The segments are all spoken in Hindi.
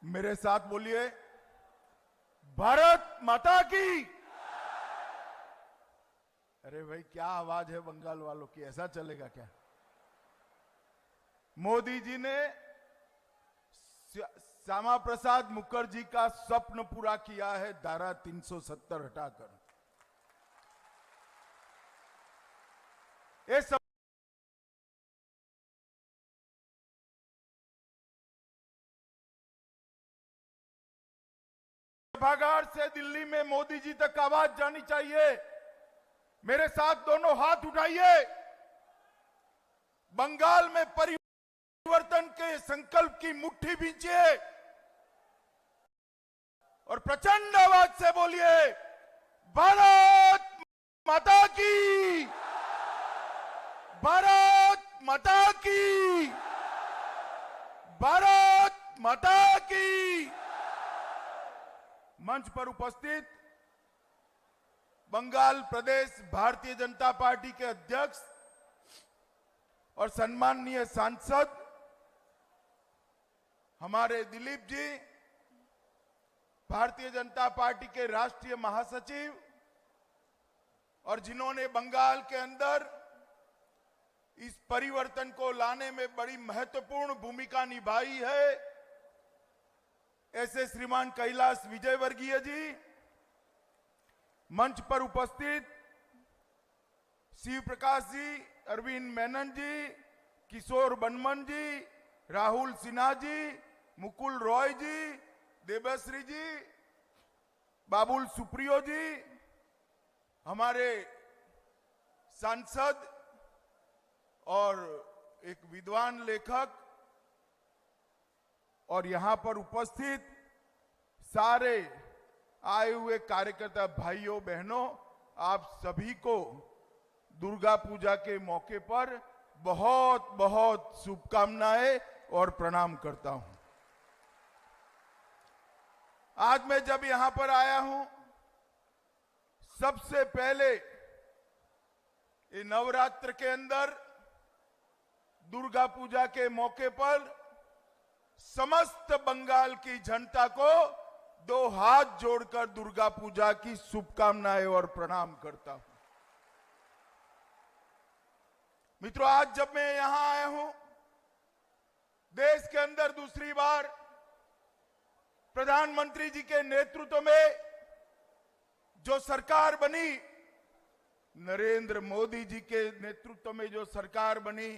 मेरे साथ बोलिए, भारत माता की। अरे भाई क्या आवाज है बंगाल वालों की, ऐसा चलेगा क्या? मोदी जी ने श्यामा प्रसाद मुखर्जी का स्वप्न पूरा किया है धारा 370 हटाकर। ये सभागार से दिल्ली में मोदी जी तक आवाज जानी चाहिए। मेरे साथ दोनों हाथ उठाइए। बंगाल में परिवर्तन के संकल्प की मुट्ठी भींचिए और प्रचंड आवाज से बोलिए, भारत माता की, भारत माता की, भारत माता की। मंच पर उपस्थित बंगाल प्रदेश भारतीय जनता पार्टी के अध्यक्ष और सम्माननीय सांसद हमारे दिलीप जी, भारतीय जनता पार्टी के राष्ट्रीय महासचिव, और जिन्होंने बंगाल के अंदर इस परिवर्तन को लाने में बड़ी महत्वपूर्ण भूमिका निभाई है, ऐसे श्रीमान कैलाश विजयवर्गीय जी, मंच पर उपस्थित शिव प्रकाश जी, अरविंद मेनन जी, किशोर बनमन जी, राहुल सिन्हा जी, मुकुल रॉय जी, देवश्री जी, बाबुल सुप्रियो जी, हमारे सांसद और एक विद्वान लेखक, और यहां पर उपस्थित सारे आए हुए कार्यकर्ता भाइयों बहनों, आप सभी को दुर्गा पूजा के मौके पर बहुत बहुत शुभकामनाएं और प्रणाम करता हूं। आज मैं जब यहां पर आया हूं, सबसे पहले ये नवरात्र के अंदर दुर्गा पूजा के मौके पर समस्त बंगाल की जनता को दो हाथ जोड़कर दुर्गा पूजा की शुभकामनाएं और प्रणाम करता हूं। मित्रों, आज जब मैं यहां आया हूं, देश के अंदर दूसरी बार प्रधानमंत्री जी के नेतृत्व में जो सरकार बनी, नरेंद्र मोदी जी के नेतृत्व में जो सरकार बनी,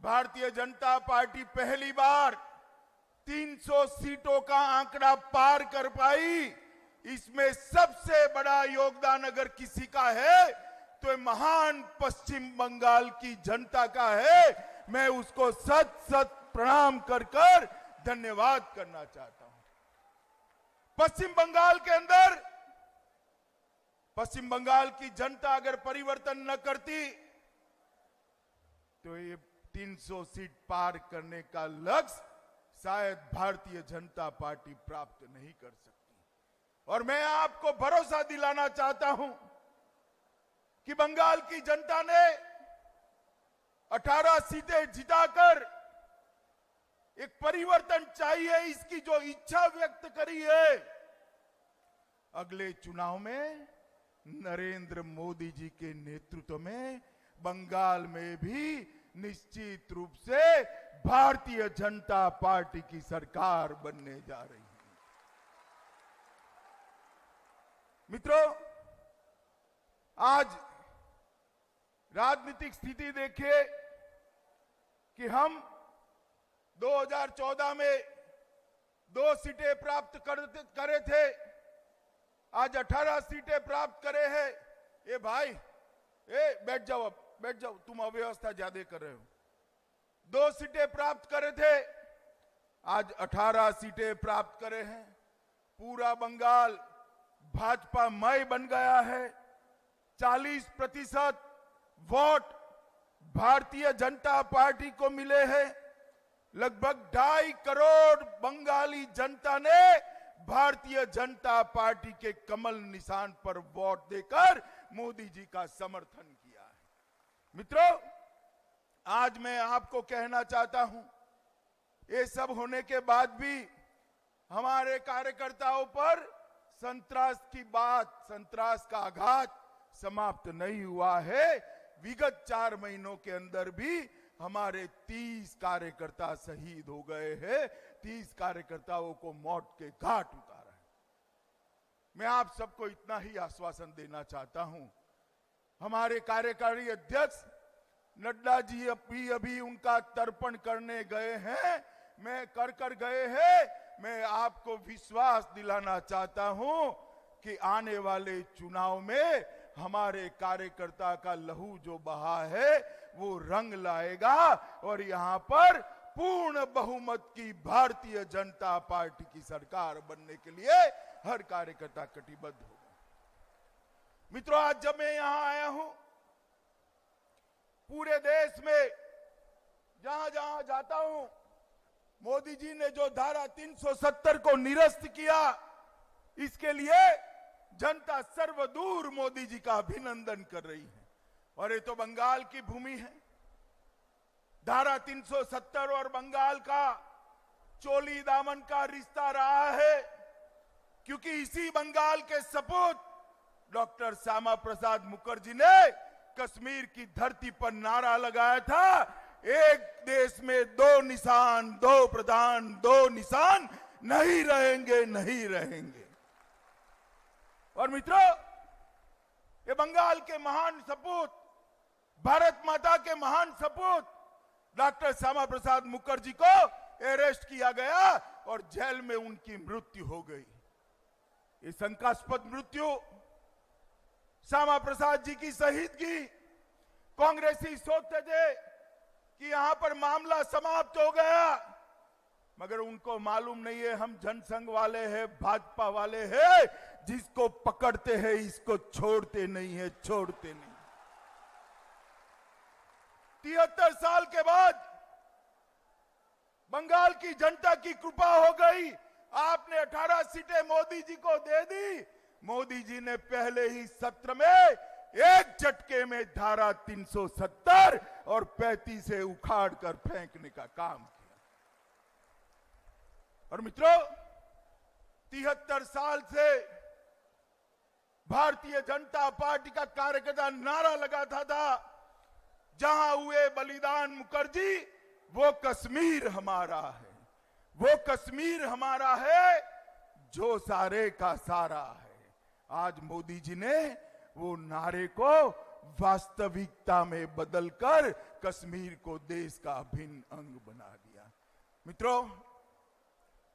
भारतीय जनता पार्टी पहली बार 300 सीटों का आंकड़ा पार कर पाई। इसमें सबसे बड़ा योगदान अगर किसी का है तो महान पश्चिम बंगाल की जनता का है। मैं उसको सत सत प्रणाम कर कर धन्यवाद करना चाहता हूं। पश्चिम बंगाल के अंदर पश्चिम बंगाल की जनता अगर परिवर्तन न करती तो ये 300 सीट पार करने का लक्ष्य शायद भारतीय जनता पार्टी प्राप्त नहीं कर सकती। और मैं आपको भरोसा दिलाना चाहता हूं कि बंगाल की जनता ने 18 सीटें जिताकर एक परिवर्तन चाहिए इसकी जो इच्छा व्यक्त करी है, अगले चुनाव में नरेंद्र मोदी जी के नेतृत्व में बंगाल में भी निश्चित रूप से भारतीय जनता पार्टी की सरकार बनने जा रही है। मित्रों, आज राजनीतिक स्थिति देखिए कि हम 2014 में 2 सीटें प्राप्त करे थे, आज 18 सीटें प्राप्त करे हैं। ये भाई, बैठ जाओ, अब बैठ जाओ, तुम अव्यवस्था ज्यादा कर रहे हो। 2 सीटें प्राप्त करे थे, आज 18 सीटें प्राप्त करे हैं। पूरा बंगाल भाजपामय बन गया है। 40% वोट भारतीय जनता पार्टी को मिले हैं। लगभग 2.5 करोड़ बंगाली जनता ने भारतीय जनता पार्टी के कमल निशान पर वोट देकर मोदी जी का समर्थन किया है। मित्रों, आज मैं आपको कहना चाहता हूं, ये सब होने के बाद भी हमारे कार्यकर्ताओं पर संतरास की बात, संतरास का आघात समाप्त नहीं हुआ है। विगत 4 महीनों के अंदर भी हमारे 30 कार्यकर्ता शहीद हो गए हैं। 30 कार्यकर्ताओं को मौत के घाट उतारा है। मैं आप सबको इतना ही आश्वासन देना चाहता हूं। हमारे कार्यकारी अध्यक्ष नड्डा जी अभी उनका तर्पण करने गए हैं, मैं कर गए हैं। मैं आपको विश्वास दिलाना चाहता हूं कि आने वाले चुनाव में हमारे कार्यकर्ता का लहू जो बहा है वो रंग लाएगा और यहां पर पूर्ण बहुमत की भारतीय जनता पार्टी की सरकार बनने के लिए हर कार्यकर्ता कटिबद्ध होगा। मित्रों, आज जब मैं यहां आया हूं, पूरे देश में जहां जहां जाता हूं, मोदी जी ने जो धारा 370 को निरस्त किया, इसके लिए जनता सर्वदूर मोदी जी का अभिनंदन कर रही है। और ये तो बंगाल की भूमि है। धारा 370 और बंगाल का चोली दामन का रिश्ता रहा है, क्योंकि इसी बंगाल के सपूत डॉक्टर श्यामा प्रसाद मुखर्जी ने कश्मीर की धरती पर नारा लगाया था, एक देश में 2 निशान, 2 प्रधान, 2 निशान नहीं रहेंगे, नहीं रहेंगे। और मित्रों, ये बंगाल के महान सपूत, भारत माता के महान सपूत डॉक्टर श्यामा प्रसाद मुखर्जी को अरेस्ट किया गया और जेल में उनकी मृत्यु हो गई। ये शंकास्पद मृत्यु, श्यामा प्रसाद जी की शहीदगी, कांग्रेसी सोचते थे कि यहां पर मामला समाप्त हो गया, मगर उनको मालूम नहीं है हम जनसंघ वाले हैं, भाजपा वाले हैं, जिसको पकड़ते हैं इसको छोड़ते नहीं है, छोड़ते नहीं। 73 साल के बाद बंगाल की जनता की कृपा हो गई। आपने 18 सीटें मोदी जी को दे दी। मोदी जी ने पहले ही सत्र में एक झटके में धारा 370 और 35 से उखाड़ कर फेंकने का काम किया। और मित्रों, 73 साल से भारतीय जनता पार्टी का कार्यकर्ता नारा लगाता था, जहां हुए बलिदान मुखर्जी, वो कश्मीर हमारा है, वो कश्मीर हमारा है जो सारे का सारा है। आज मोदी जी ने वो नारे को वास्तविकता में बदलकर कश्मीर को देश का अभिन्न अंग बना दिया। मित्रों,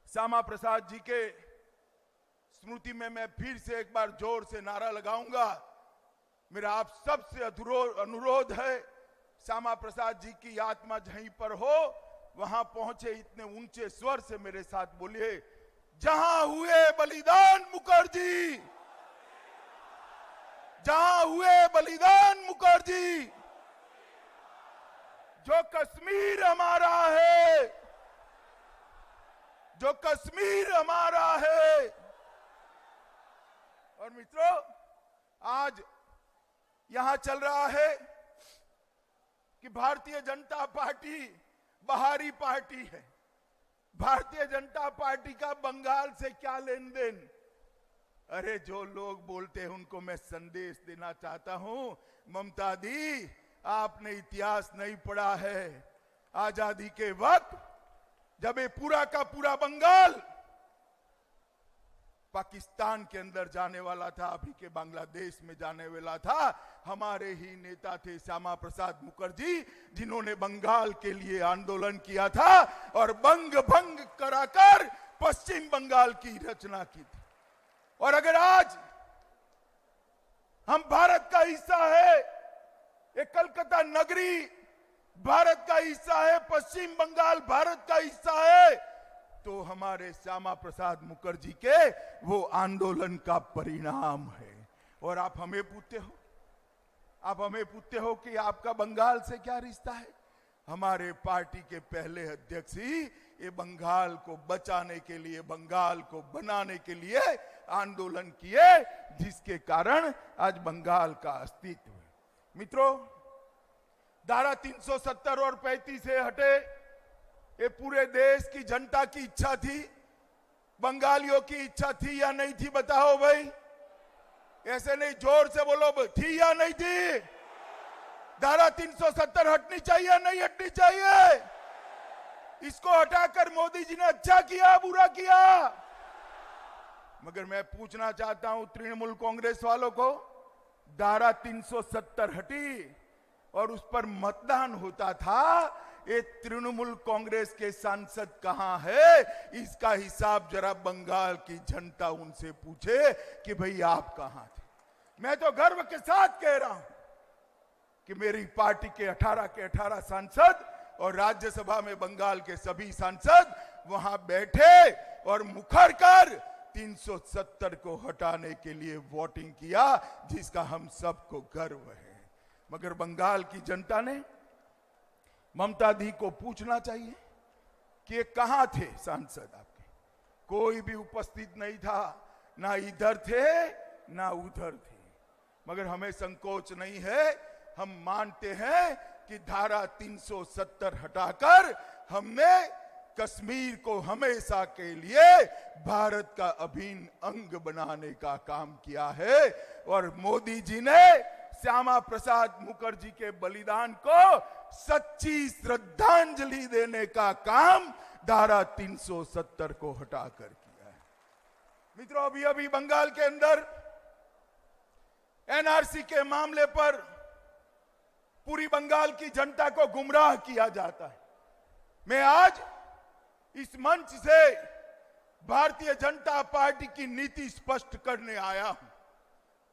श्यामा प्रसाद जी के स्मृति में मैं फिर से एक बार जोर से नारा लगाऊंगा। मेरा आप सबसे अनुरोध है, श्यामा प्रसाद जी की आत्मा जहीं पर हो वहां पहुंचे, इतने ऊंचे स्वर से मेरे साथ बोलिए, जहां हुए बलिदान मुखर्जी, जहां हुए बलिदान मुखर्जी, जो कश्मीर हमारा है, जो कश्मीर हमारा है। और मित्रों, आज यहां चल रहा है कि भारतीय जनता पार्टी बाहरी पार्टी है। भारतीय जनता पार्टी का बंगाल से क्या लेन देन? अरे, जो लोग बोलते हैं उनको मैं संदेश देना चाहता हूं, ममता दी, आपने इतिहास नहीं पढ़ा है। आजादी के वक्त जब ये पूरा का पूरा बंगाल पाकिस्तान के अंदर जाने वाला था, अभी के बांग्लादेश में जाने वाला था, हमारे ही नेता थे श्यामा प्रसाद मुखर्जी, जिन्होंने बंगाल के लिए आंदोलन किया था और बंग भंग कराकर पश्चिम बंगाल की रचना की थी। और अगर आज हम भारत का हिस्सा है, ये कलकत्ता नगरी भारत का हिस्सा है, पश्चिम बंगाल भारत का हिस्सा है, तो हमारे श्यामा प्रसाद मुखर्जी के वो आंदोलन का परिणाम है। और आप हमें पूछते हो, आप हमें पूछते हो कि आपका बंगाल से क्या रिश्ता है? हमारे पार्टी के पहले अध्यक्ष ही ये बंगाल को बचाने के लिए, बंगाल को बनाने के लिए आंदोलन किए, जिसके कारण आज बंगाल का अस्तित्व है। मित्रों, धारा 370 और 35 से हटे, ये पूरे देश की जनता की इच्छा थी बंगालियों की इच्छा थी या नहीं थी? बताओ भाई, ऐसे नहीं, जोर से बोलो, थी या नहीं थी? धारा 370 हटनी चाहिए या नहीं हटनी चाहिए? इसको हटाकर मोदी जी ने अच्छा किया बुरा किया? मगर मैं पूछना चाहता हूं तृणमूल कांग्रेस वालों को, धारा 370 हटी और उस पर मतदान होता था, ये तृणमूल कांग्रेस के सांसद कहां है? इसका हिसाब जरा बंगाल की जनता उनसे पूछे कि भाई आप कहां थे। मैं तो गर्व के साथ कह रहा हूं कि मेरी पार्टी के 18 सांसद और राज्यसभा में बंगाल के सभी सांसद वहां बैठे और मुखर कर 370 को हटाने के लिए वोटिंग किया, जिसका हम सबको गर्व है। मगर बंगाल की जनता ने ममता दी को पूछना चाहिए कि ये कहां थे सांसद आपके? कोई भी उपस्थित नहीं था, ना इधर थे ना उधर थे। मगर हमें संकोच नहीं है, हम मानते हैं कि धारा 370 हटाकर हमने कश्मीर को हमेशा के लिए भारत का अभिन्न अंग बनाने का काम किया है। और मोदी जी ने श्यामा प्रसाद मुखर्जी के बलिदान को सच्ची श्रद्धांजलि देने का काम धारा 370 को हटाकर किया है। मित्रों, अभी अभी बंगाल के अंदर एनआरसी के मामले पर पूरी बंगाल की जनता को गुमराह किया जाता है। मैं आज इस मंच से भारतीय जनता पार्टी की नीति स्पष्ट करने आया हूं,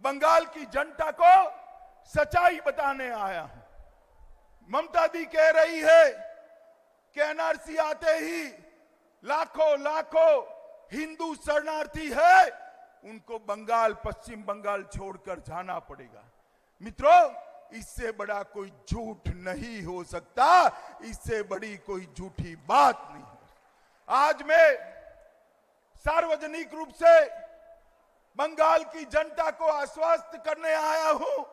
बंगाल की जनता को सच्चाई बताने आया हूं। ममता दी कह रही है कि एनआरसी आते ही लाखों हिंदू शरणार्थी है, उनको बंगाल, पश्चिम बंगाल छोड़कर जाना पड़ेगा। मित्रों, इससे बड़ा कोई झूठ नहीं हो सकता, इससे बड़ी कोई झूठी बात नहीं हो। आज मैं सार्वजनिक रूप से बंगाल की जनता को आश्वस्त करने आया हूं,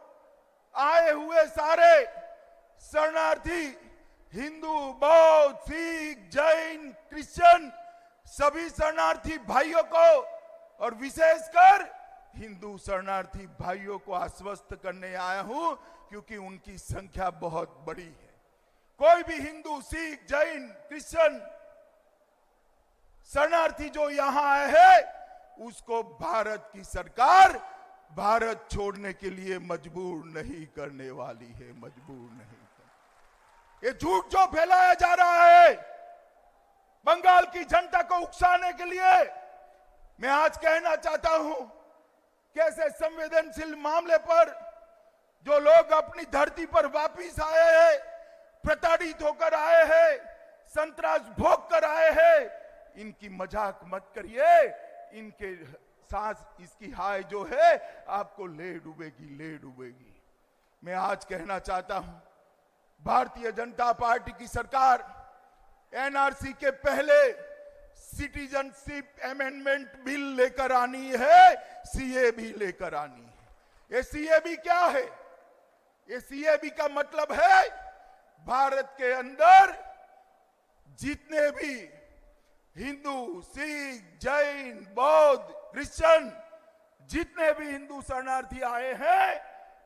आए हुए सारे शरणार्थी हिंदू, बौद्ध, सिख, जैन, क्रिश्चियन सभी शरणार्थी भाइयों को और विशेषकर हिंदू शरणार्थी भाइयों को आश्वस्त करने आया हूं, क्योंकि उनकी संख्या बहुत बड़ी है। कोई भी हिंदू, सिख, जैन, क्रिश्चियन शरणार्थी जो यहां आए हैं, उसको भारत की सरकार भारत छोड़ने के लिए मजबूर नहीं करने वाली है, मजबूर नहीं। ये झूठ जो फैलाया जा रहा है बंगाल की जनता को उकसाने के लिए, मैं आज कहना चाहता हूं कि ऐसे संवेदनशील मामले पर जो लोग अपनी धरती पर वापिस आए हैं, प्रताड़ित होकर आए हैं, संतरास भोग कर आए हैं, इनकी मजाक मत करिए। इनके सांस, इसकी हाय जो है आपको ले डूबेगी, ले डूबेगी। मैं आज कहना चाहता हूं, भारतीय जनता पार्टी की सरकार एनआरसी के पहले सिटीजनशिप अमेंडमेंट बिल लेकर आनी है, सीए भी लेकर आनी है। ये सीए भी क्या है? ये सीए भी का मतलब है भारत के अंदर जितने भी हिंदू, सिख, जैन, बौद्ध, क्रिश्चियन जितने भी हिंदू शरणार्थी आए हैं,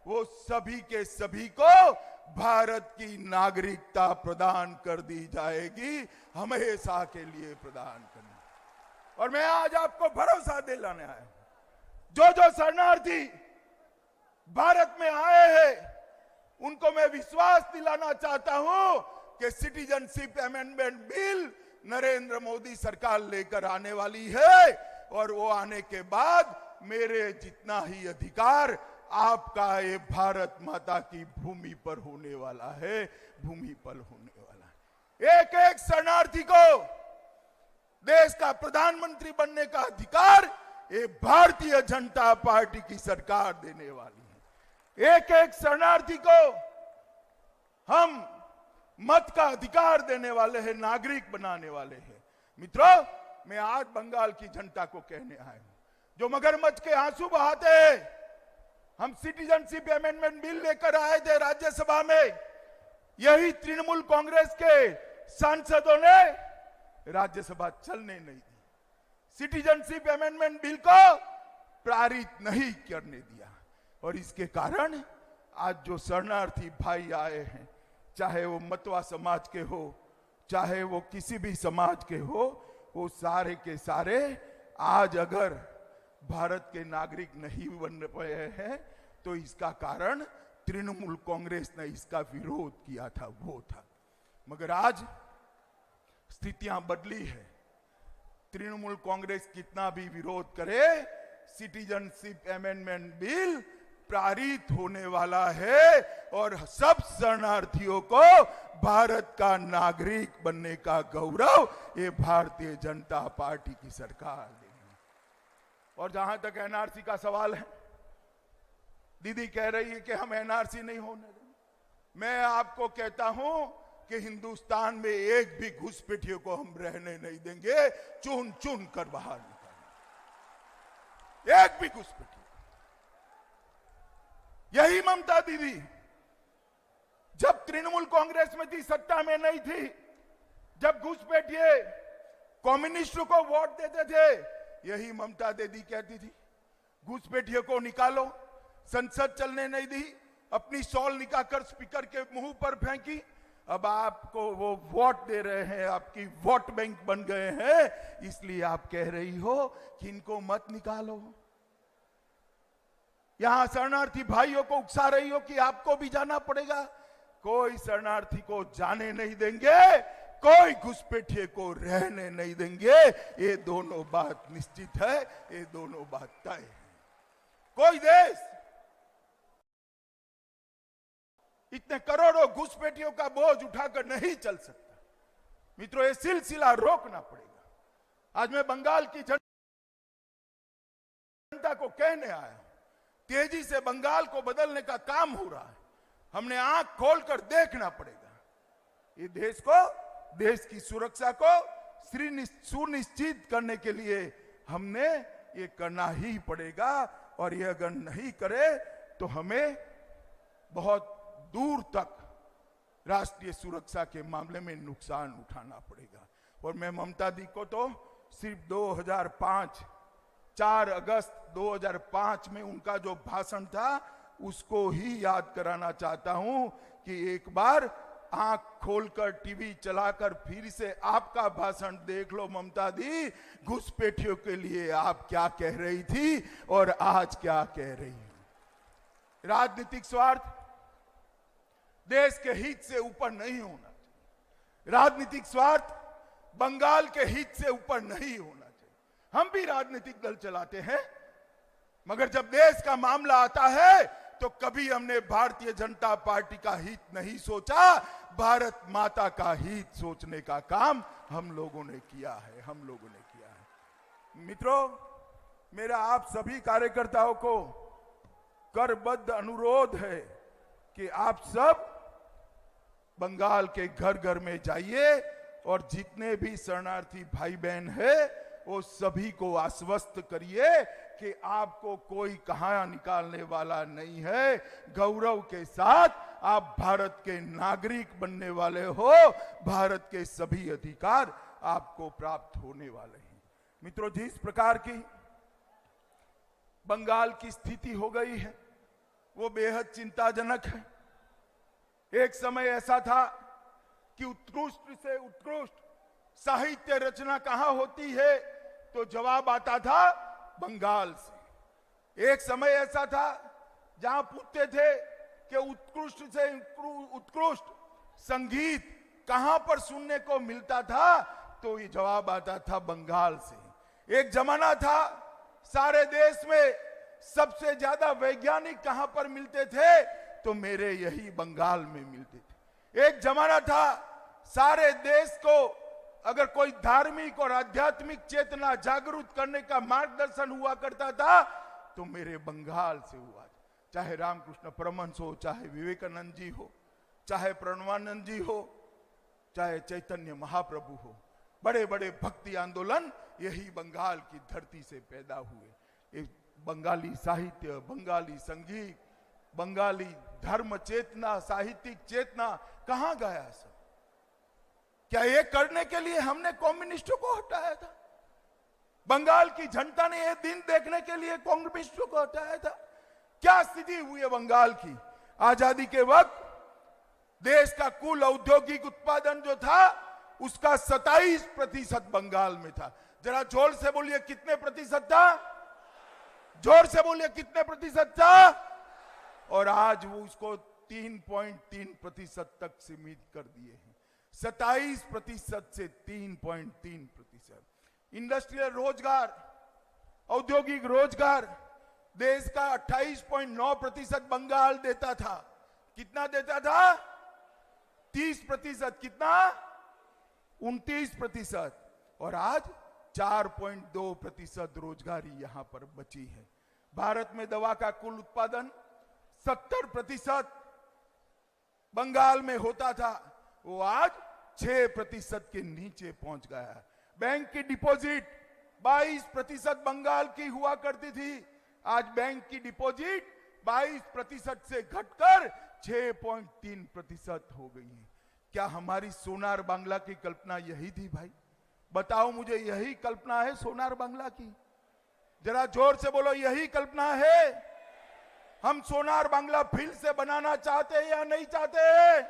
वो सभी के सभी को भारत की नागरिकता प्रदान कर दी जाएगी, हमेशा के लिए प्रदान करनी। और मैं आज आपको भरोसा दिलाने आया हूं, जो शरणार्थी भारत में आए हैं उनको मैं विश्वास दिलाना चाहता हूं कि citizenship amendment bill Narendra Modi सरकार लेकर आने वाली है, और वो आने के बाद मेरे जितना ही अधिकार आपका ये भारत माता की भूमि पर होने वाला है, भूमि पर होने वाला है। एक एक शरणार्थी को देश का प्रधानमंत्री बनने का अधिकार ये भारतीय जनता पार्टी की सरकार देने वाली है। एक एक शरणार्थी को हम मत का अधिकार देने वाले हैं, नागरिक बनाने वाले हैं। मित्रों, मैं आज बंगाल की जनता को कहने आया हूं, जो मगरमच्छ के आंसू बहाते हैं, हम सिटीजनशिप अमेंडमेंट बिल लेकर आए थे राज्यसभा में, यही तृणमूल कांग्रेस के सांसदों ने राज्यसभा चलने नहीं दी। सिटीजनशिप अमेंडमेंट बिल को पारित नहीं करने दिया। और इसके कारण आज जो शरणार्थी भाई आए हैं, चाहे वो मतवा समाज के हो, चाहे वो किसी भी समाज के हो, वो सारे के सारे आज अगर भारत के नागरिक नहीं बन पाए हैं तो इसका कारण तृणमूल कांग्रेस ने इसका विरोध किया था, वो था। मगर आज स्थितियां बदली है। तृणमूल कांग्रेस कितना भी विरोध करे, सिटीजनशिप अमेंडमेंट बिल पारित होने वाला है और सब शरणार्थियों को भारत का नागरिक बनने का गौरव ये भारतीय जनता पार्टी की सरकार देगी। और जहां तक एनआरसी का सवाल है, दीदी कह रही है कि हम एनआरसी नहीं होने देंगे। मैं आपको कहता हूं कि हिंदुस्तान में एक भी घुसपैठियों को हम रहने नहीं देंगे, चुन चुन कर बाहर निकालेंगे, एक भी घुसपैठियों। यही ममता दीदी जब तृणमूल कांग्रेस में थी, सत्ता में नहीं थी, जब घुसपैठिए कम्युनिस्टों को वोट देते थे, यही ममता दीदी कहती थी घुसपैठियों को निकालो। संसद चलने नहीं दी, अपनी शॉल निकालकर स्पीकर के मुंह पर फेंकी। अब आपको वो वोट दे रहे हैं, आपकी वोट बैंक बन गए हैं, इसलिए आप कह रही हो कि इनको मत निकालो। यहां शरणार्थी भाइयों को उकसा रही हो कि आपको भी जाना पड़ेगा। कोई शरणार्थी को जाने नहीं देंगे, कोई घुसपैठिए को रहने नहीं देंगे। ये दोनों बात निश्चित है, ये दोनों बात तय है। कोई देश इतने करोड़ों घुसपैठियों का बोझ उठाकर नहीं चल सकता। मित्रों, ये सिलसिला रोकना पड़ेगा। आज मैं बंगाल की जनता को कहने आया हूं, तेजी से बंगाल को बदलने का काम हो रहा है। हमने आंख खोलकर देखना पड़ेगा। ये देश को, देश की सुरक्षा को सुनिश्चित करने के लिए हमने ये करना ही पड़ेगा। और ये अगर नहीं करे तो हमें बहुत दूर तक राष्ट्रीय सुरक्षा के मामले में नुकसान उठाना पड़ेगा। और मैं ममता दी को तो सिर्फ 2005 4 अगस्त 2005 में उनका जो भाषण था उसको ही याद कराना चाहता हूं कि एक बार आंख खोलकर टीवी चलाकर फिर से आपका भाषण देख लो ममता दी, घुसपैठियों के लिए आप क्या कह रही थी और आज क्या कह रही है। राजनीतिक स्वार्थ देश के हित से ऊपर नहीं होना चाहिए। राजनीतिक स्वार्थ बंगाल के हित से ऊपर नहीं होना चाहिए। हम भी राजनीतिक दल चलाते हैं, मगर जब देश का मामला आता है तो कभी हमने भारतीय जनता पार्टी का हित नहीं सोचा, भारत माता का हित सोचने का काम हम लोगों ने किया है, हम लोगों ने किया है। मित्रों, मेरा आप सभी कार्यकर्ताओं को करबद्ध अनुरोध है कि आप सब बंगाल के घर घर में जाइए और जितने भी शरणार्थी भाई बहन हैं वो सभी को आश्वस्त करिए कि आपको कोई कहां निकालने वाला नहीं है। गौरव के साथ आप भारत के नागरिक बनने वाले हो, भारत के सभी अधिकार आपको प्राप्त होने वाले हैं। मित्रों, जिस प्रकार की बंगाल की स्थिति हो गई है वो बेहद चिंताजनक है। एक समय ऐसा था कि उत्कृष्ट से उत्कृष्ट साहित्य रचना कहां होती है तो जवाब आता था बंगाल से। एक समय ऐसा था जहां पूछते थे कि उत्कृष्ट से उत्कृष्ट संगीत कहां पर सुनने को मिलता था तो ये जवाब आता था बंगाल से। एक जमाना था सारे देश में सबसे ज्यादा वैज्ञानिक कहां पर मिलते थे तो मेरे यही बंगाल में मिलते थे। एक जमाना था सारे देश को अगर कोई धार्मिक और आध्यात्मिक चेतना जागरूक करने का मार्गदर्शन हुआ करता था तो मेरे बंगाल से हुआ। चाहे रामकृष्ण परमहंस हो, चाहे विवेकानंद जी हो, चाहे प्रणवानंद जी हो, चाहे चैतन्य महाप्रभु हो, बड़े बड़े भक्ति आंदोलन यही बंगाल की धरती से पैदा हुए। एक बंगाली साहित्य, बंगाली संगीत, बंगाली धर्म चेतना, साहित्यिक चेतना कहां गया सब? क्या ये करने के लिए हमने कम्युनिस्टों को हटाया था? बंगाल की जनता ने यह दिन देखने के लिए कम्युनिस्टों को हटाया था। क्या स्थिति हुई है बंगाल की? आजादी के वक्त देश का कुल औद्योगिक उत्पादन जो था उसका 27% बंगाल में था। जरा जोर से बोलिए कितने प्रतिशत था? जोर से बोलिए कितने प्रतिशत था? और आज वो उसको 3.3% तक सीमित कर दिए हैं। 27% से 3.3%। इंडस्ट्रियल रोजगार, औद्योगिक रोजगार देश का 28.9% बंगाल देता था। कितना देता था? 30%। कितना? 29%। और आज 4.2% रोजगारी यहां पर बची है। भारत में दवा का कुल उत्पादन 70% बंगाल में होता था, वो आज 6% के नीचे पहुंच गया है। बैंक की डिपॉजिट 22% बंगाल की हुआ करती थी, आज बैंक की डिपॉजिट 22% से घटकर 6.3% हो गई है। क्या हमारी सोनार बांग्ला की कल्पना यही थी भाई? बताओ मुझे, यही कल्पना है सोनार बांग्ला की? जरा जोर से बोलो, यही कल्पना है? हम सोनार बांग्ला फिर से बनाना चाहते हैं या नहीं चाहते?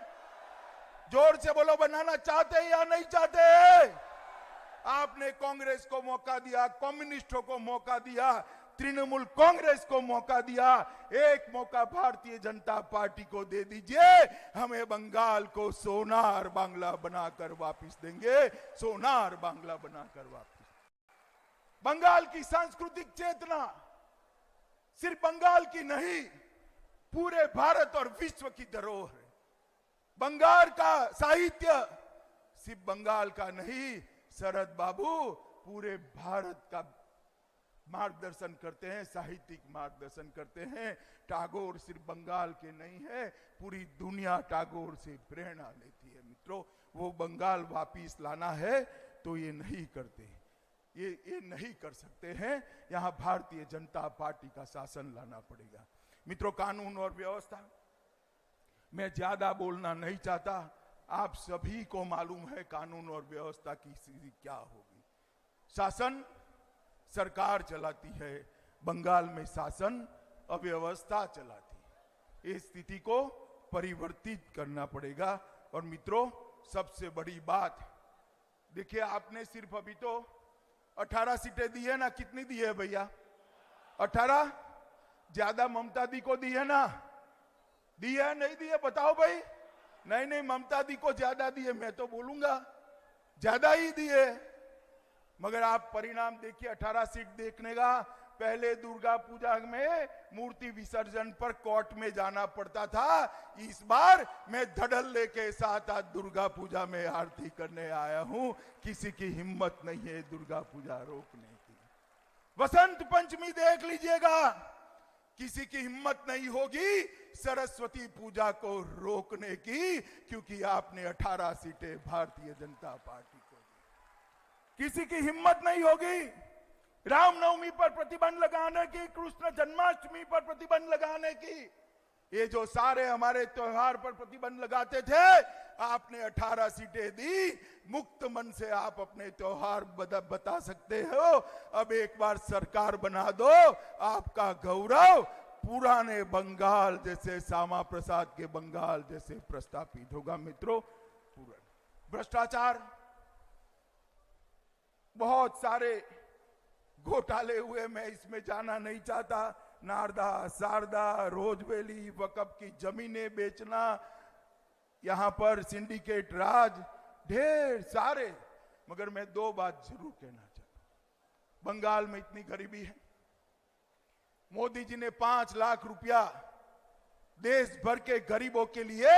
जोर से बोलो, बनाना चाहते हैं या नहीं चाहते? आपने कांग्रेस को मौका दिया, कम्युनिस्टों को मौका दिया, तृणमूल कांग्रेस को मौका दिया। एक मौका भारतीय जनता पार्टी को दे दीजिए, हमें बंगाल को सोनार बांग्ला बनाकर वापस देंगे। सोनार बांग्ला बनाकर वापस। बंगाल की सांस्कृतिक चेतना सिर्फ बंगाल की नहीं, पूरे भारत और विश्व की धरोहर है। बंगाल का साहित्य सिर्फ बंगाल का नहीं, शरद बाबू पूरे भारत का मार्गदर्शन करते हैं, साहित्यिक मार्गदर्शन करते हैं। टैगोर सिर्फ बंगाल के नहीं है, पूरी दुनिया टैगोर से प्रेरणा लेती है। मित्रों, वो बंगाल वापिस लाना है तो ये नहीं करते, ये नहीं कर सकते हैं। यहां भारतीय जनता पार्टी का शासन लाना पड़ेगा। मित्रों, कानून और व्यवस्था, मैं ज्यादा बोलना नहीं चाहता, आप सभी को मालूम है कानून और व्यवस्था की स्थिति क्या होगी। शासन सरकार चलाती है, बंगाल में शासन अव्यवस्था चलाती है। इस स्थिति को परिवर्तित करना पड़ेगा। और मित्रों, सबसे बड़ी बात देखिए, आपने सिर्फ अभी तो 18 सीटें दी है ना? कितनी दी है भैया? 18? ज्यादा ममता दी को दी है ना? दी है नहीं दी है? बताओ भाई। नहीं, ममता दी को ज्यादा दी है, मैं तो बोलूंगा ज्यादा ही दी है। मगर आप परिणाम देखिए, 18 सीट देखने का। पहले दुर्गा पूजा में मूर्ति विसर्जन पर कोर्ट में जाना पड़ता था, इस बार मैं धड़ल्ले के साथ आज दुर्गा पूजा में आरती करने आया हूं। किसी की हिम्मत नहीं है दुर्गा पूजा रोकने की। वसंत पंचमी देख लीजिएगा, किसी की हिम्मत नहीं होगी सरस्वती पूजा को रोकने की, क्योंकि आपने 18 सीटें भारतीय जनता पार्टी को दी। किसी की हिम्मत नहीं होगी रामनवमी पर प्रतिबंध लगाने की, कृष्ण जन्माष्टमी पर प्रतिबंध लगाने की। ये जो सारे हमारे त्योहार पर प्रतिबंध लगाते थे, आपने 18 सीटें दी। मुक्त मन से आप अपने त्योहार बता सकते हो। अब एक बार सरकार बना दो, आपका गौरव पुराने बंगाल जैसे, श्यामा प्रसाद के बंगाल जैसे प्रस्थापित होगा। मित्रों, भ्रष्टाचार, बहुत सारे घोटाले हुए, मैं इसमें जाना नहीं चाहता। नारदा, शारदा, रोजवेली, वकफ की जमीनें बेचना, यहां पर सिंडिकेट राज, ढेर सारे। मगर मैं दो बात जरूर कहना चाहता हूं। बंगाल में इतनी गरीबी है, मोदी जी ने 5 लाख रुपया देश भर के गरीबों के लिए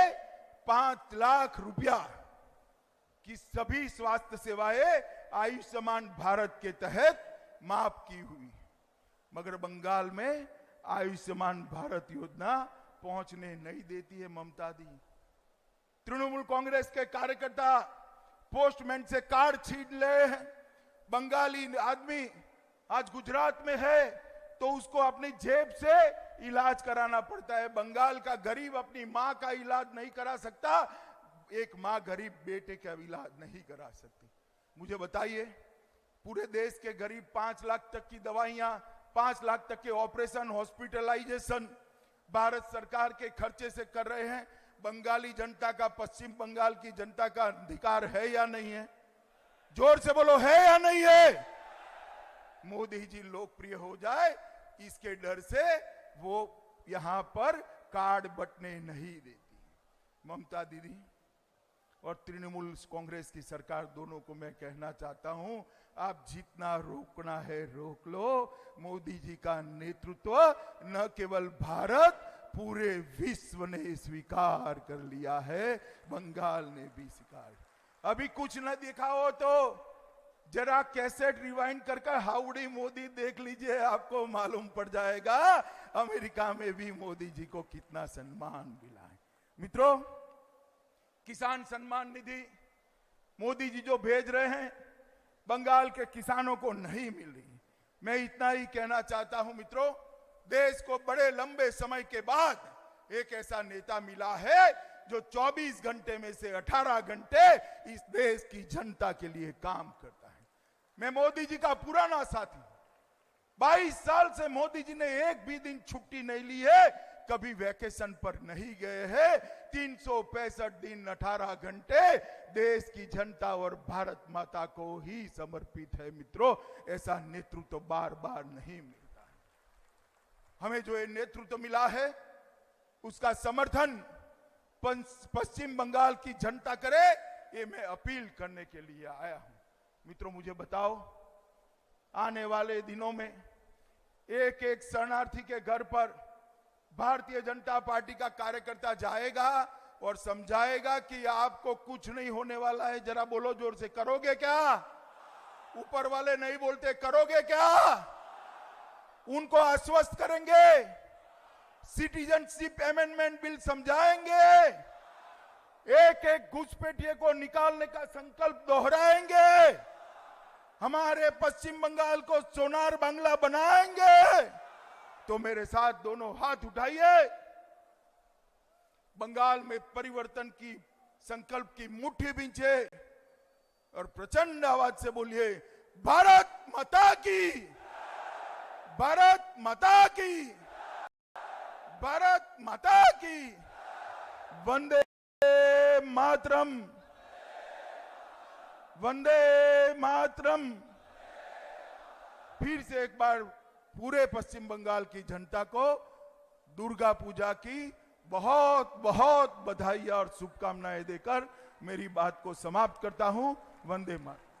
5 लाख रुपया की सभी स्वास्थ्य सेवाएं आयुष्मान भारत के तहत माफ की हुई। मगर बंगाल में आयुष्मान भारत योजना पहुंचने नहीं देती है ममता दी। तृणमूल कांग्रेस के कार्यकर्ता पोस्टमैन से कार्ड छीन ले हैं। बंगाली आदमी आज गुजरात में है तो उसको अपनी जेब से इलाज कराना पड़ता है। बंगाल का गरीब अपनी मां का इलाज नहीं करा सकता, एक मां गरीब बेटे का इलाज नहीं करा सकती। मुझे बताइए, पूरे देश के गरीब 5 लाख तक की दवाइयां, 5 लाख तक के ऑपरेशन, हॉस्पिटलाइजेशन भारत सरकार के खर्चे से कर रहे हैं। बंगाली जनता का, पश्चिम बंगाल की जनता का अधिकार है या नहीं है? जोर से बोलो, है या नहीं है? मोदी जी लोकप्रिय हो जाए इसके डर से वो यहां पर कार्ड बंटने नहीं देती। ममता दीदी और तृणमूल कांग्रेस की सरकार दोनों को मैं कहना चाहता हूं, आप जितना रोकना है रोक लो। मोदी जी का नेतृत्व न केवल भारत, पूरे विश्व ने स्वीकार कर लिया है, बंगाल ने भी स्वीकार। अभी कुछ न देखा हो तो जरा कैसेट रिवाइंड कर हाउडी मोदी देख लीजिए, आपको मालूम पड़ जाएगा अमेरिका में भी मोदी जी को कितना सम्मान मिला है। मित्रों, किसान सम्मान निधि मोदी जी जो भेज रहे हैं, बंगाल के किसानों को नहीं मिल रही। मैं इतना ही कहना चाहता हूं मित्रों, देश को बड़े लंबे समय के बाद एक ऐसा नेता मिला है जो 24 घंटे में से 18 घंटे इस देश की जनता के लिए काम करता है। मैं मोदी जी का पुराना साथी हूं। 22 साल से मोदी जी ने एक भी दिन छुट्टी नहीं ली है, कभी वैकेशन पर नहीं गए हैं। 365 दिन 18 घंटे देश की जनता और भारत माता को ही समर्पित है। मित्रों, ऐसा नेतृत्व तो बार बार नहीं मिलता है। हमें जो ये नेतृत्व मिला है उसका समर्थन पश्चिम बंगाल की जनता करे, ये मैं अपील करने के लिए आया हूं। मित्रों, मुझे बताओ, आने वाले दिनों में एक एक शरणार्थी के घर पर भारतीय जनता पार्टी का कार्यकर्ता जाएगा और समझाएगा कि आपको कुछ नहीं होने वाला है। जरा बोलो जोर से, करोगे क्या? ऊपर वाले नहीं बोलते, करोगे क्या? उनको आश्वस्त करेंगे, सिटीजनशिप अमेंडमेंट बिल समझाएंगे, एक एक घुसपैठिए को निकालने का संकल्प दोहराएंगे, हमारे पश्चिम बंगाल को सोनार बांग्ला बनाएंगे। तो मेरे साथ दोनों हाथ उठाइए, बंगाल में परिवर्तन की संकल्प की मुट्ठी बींचे और प्रचंड आवाज से बोलिए, भारत माता की, भारत माता की, भारत माता की, वंदे मातरम, वंदे मातरम। फिर से एक बार पूरे पश्चिम बंगाल की जनता को दुर्गा पूजा की बहुत बहुत बधाई और शुभकामनाएं देकर मेरी बात को समाप्त करता हूं। वंदे मातरम।